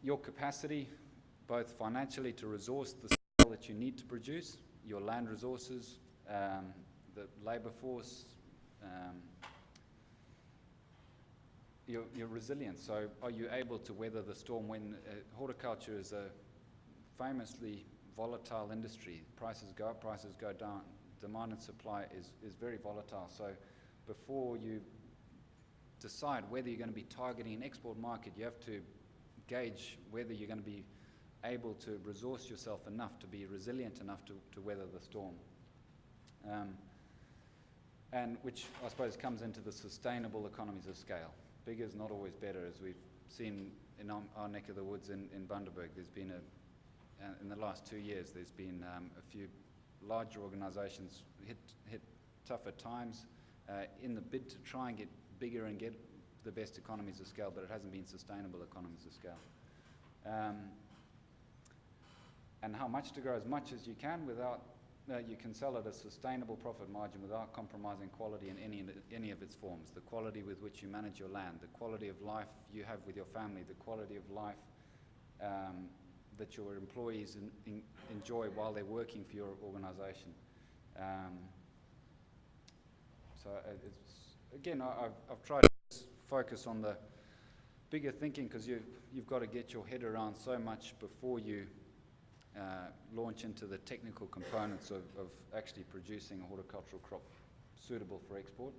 Your capacity, both financially to resource the scale that you need to produce, your land resources, the labour force, your resilience. So are you able to weather the storm when horticulture is a famously volatile industry? Prices go up, prices go down. Demand and supply is very volatile. So before you decide whether you're going to be targeting an export market, you have to gauge whether you're going to be able to resource yourself enough to be resilient enough to weather the storm. And which I suppose comes into the sustainable economies of scale. Bigger is not always better, as we've seen in our neck of the woods in Bundaberg. There's been in the last 2 years, there's been a few larger organisations hit tougher times in the bid to try and get bigger and get the best economies of scale, but it hasn't been sustainable economies of scale. And how much to grow? As much as you can without, you can sell at a sustainable profit margin without compromising quality in any of its forms. The quality with which you manage your land, the quality of life you have with your family, the quality of life that your employees enjoy while they're working for your organisation. So again, I've tried to focus on the bigger thinking, because you've got to get your head around so much before you launch into the technical components of actually producing a horticultural crop suitable for export.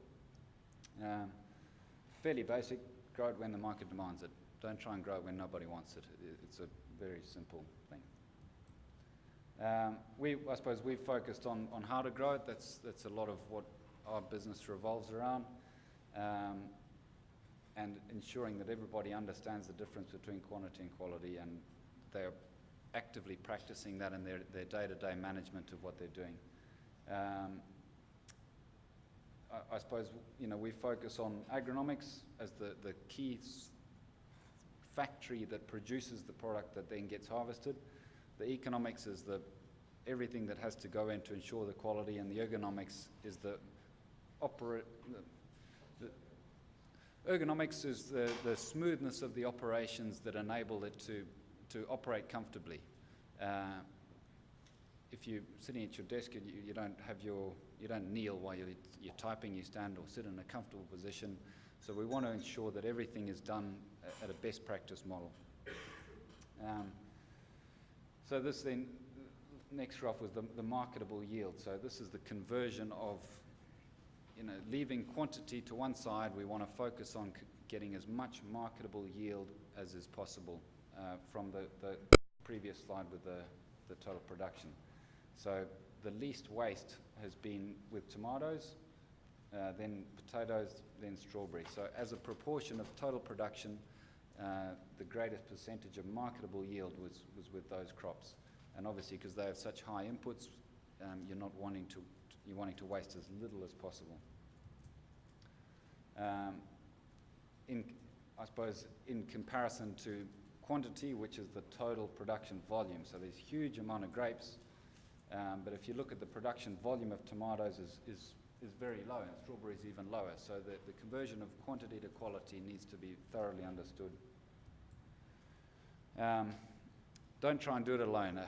Fairly basic: grow it when the market demands it. Don't try and grow it when nobody wants it. It's a very simple thing. I suppose we've focused on how to grow it. That's a lot of what our business revolves around, and ensuring that everybody understands the difference between quantity and quality, and they're actively practicing that in their day-to-day management of what they're doing. I suppose we focus on agronomics as the key factory that produces the product that then gets harvested. The economics is everything that has to go in to ensure the quality, and the ergonomics is the smoothness of the operations that enable it to operate comfortably. If you're sitting at your desk and you don't kneel while you're typing, you stand or sit in a comfortable position. So we want to ensure that everything is done at a best practice model. So this then, next graph was the marketable yield. So this is the conversion of, leaving quantity to one side. We want to focus on getting as much marketable yield as is possible from the previous slide with the total production. So the least waste has been with tomatoes, then potatoes, then strawberries. So as a proportion of total production, the greatest percentage of marketable yield was with those crops. And obviously, because they have such high inputs, you're wanting to waste as little as possible. I suppose in comparison to quantity, which is the total production volume. So there's huge amount of grapes, but if you look at the production volume of tomatoes is very low, and strawberries even lower. So the conversion of quantity to quality needs to be thoroughly understood. Don't try and do it alone.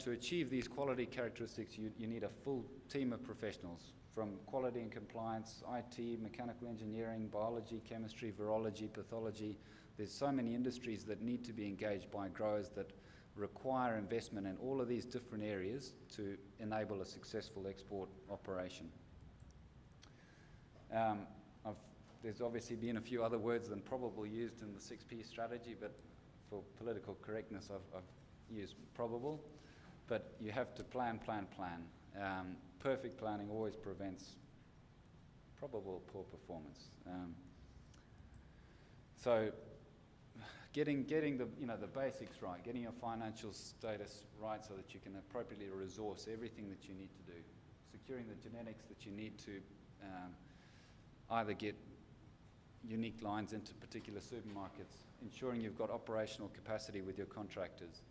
To achieve these quality characteristics, you need a full team of professionals, from quality and compliance, IT, mechanical engineering, biology, chemistry, virology, pathology. There's so many industries that need to be engaged by growers that require investment in all of these different areas to enable a successful export operation. There's obviously been a few other words than probable used in the 6P strategy, but for political correctness, I've used probable. But you have to plan. Perfect planning always prevents probable poor performance. So getting the basics right, getting your financial status right so that you can appropriately resource everything that you need to do, securing the genetics that you need to either get unique lines into particular supermarkets, ensuring you've got operational capacity with your contractors,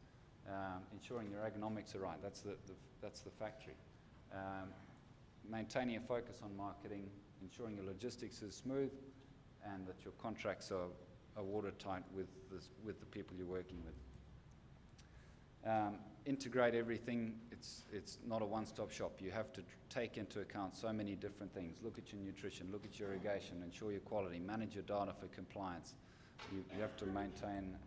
ensuring your agronomics are right. That's the factory. Maintaining a focus on marketing, ensuring your logistics is smooth, and that your contracts are are watertight with the people you're working with. Integrate everything. It's not a one-stop shop. You have to take into account so many different things. Look at your nutrition, look at your irrigation, ensure your quality, manage your data for compliance. You have to maintain,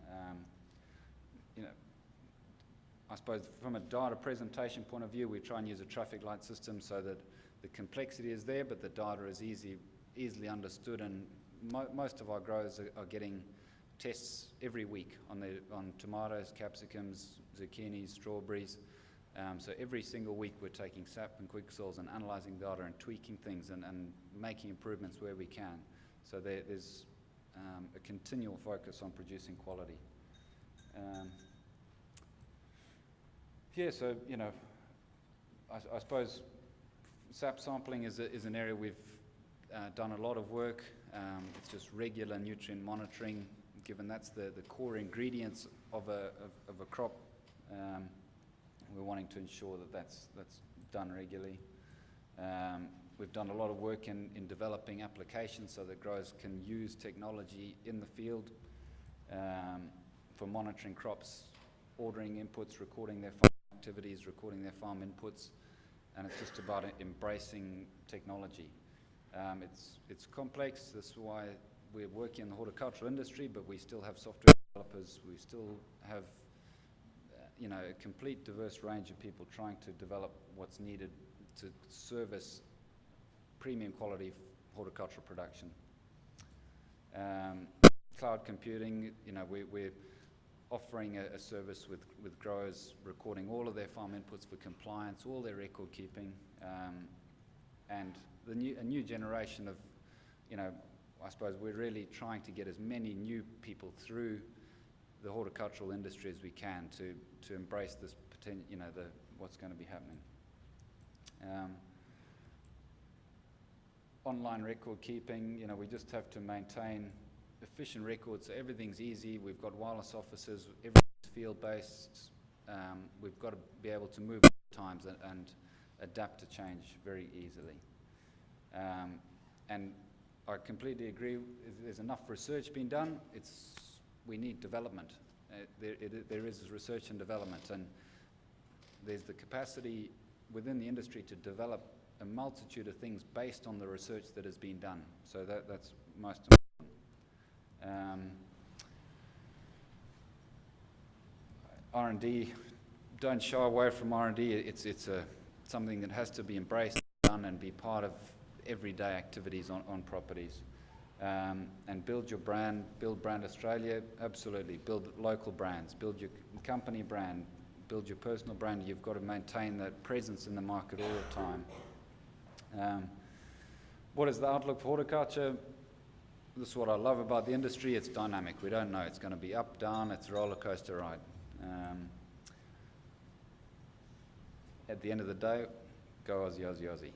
I suppose from a data presentation point of view, we try and use a traffic light system so that the complexity is there, but the data is easily understood, and most of our growers are getting tests every week on tomatoes, capsicums, zucchinis, strawberries. So every single week we're taking SAP and quicksoils and analysing data and tweaking things and making improvements where we can. So there's a continual focus on producing quality. So I suppose SAP sampling is an area we've done a lot of work. It's just regular nutrient monitoring, given that's the core ingredients of a crop. We're wanting to ensure that that's done regularly. We've done a lot of work in developing applications so that growers can use technology in the field for monitoring crops, ordering inputs, recording their farm activities, recording their farm inputs, and it's just about embracing technology. It's complex. That's why we're working in the horticultural industry, but we still have software developers. We still have a complete diverse range of people trying to develop what's needed to service premium quality horticultural production. Cloud computing, we're offering a service with growers recording all of their farm inputs for compliance, all their record keeping, and a new generation of, I suppose we're really trying to get as many new people through the horticultural industry as we can to embrace this what's going to be happening. Online record keeping, we just have to maintain efficient records. So everything's easy. We've got wireless offices. Everything's field-based. We've got to be able to move times and adapt to change very easily. And I completely agree. There's enough research being done. We need development. There is research and development, and there's the capacity within the industry to develop a multitude of things based on the research that has been done. So that's most important. R&D, don't shy away from R&D. It's something that has to be embraced, done, and be part of everyday activities on properties. And build your brand, build Brand Australia, absolutely. Build local brands, build your company brand, build your personal brand. You've got to maintain that presence in the market all the time. What is the outlook for horticulture? This is what I love about the industry. It's dynamic. We don't know. It's going to be up, down. It's a roller coaster ride. At the end of the day, go Aussie, Aussie, Aussie.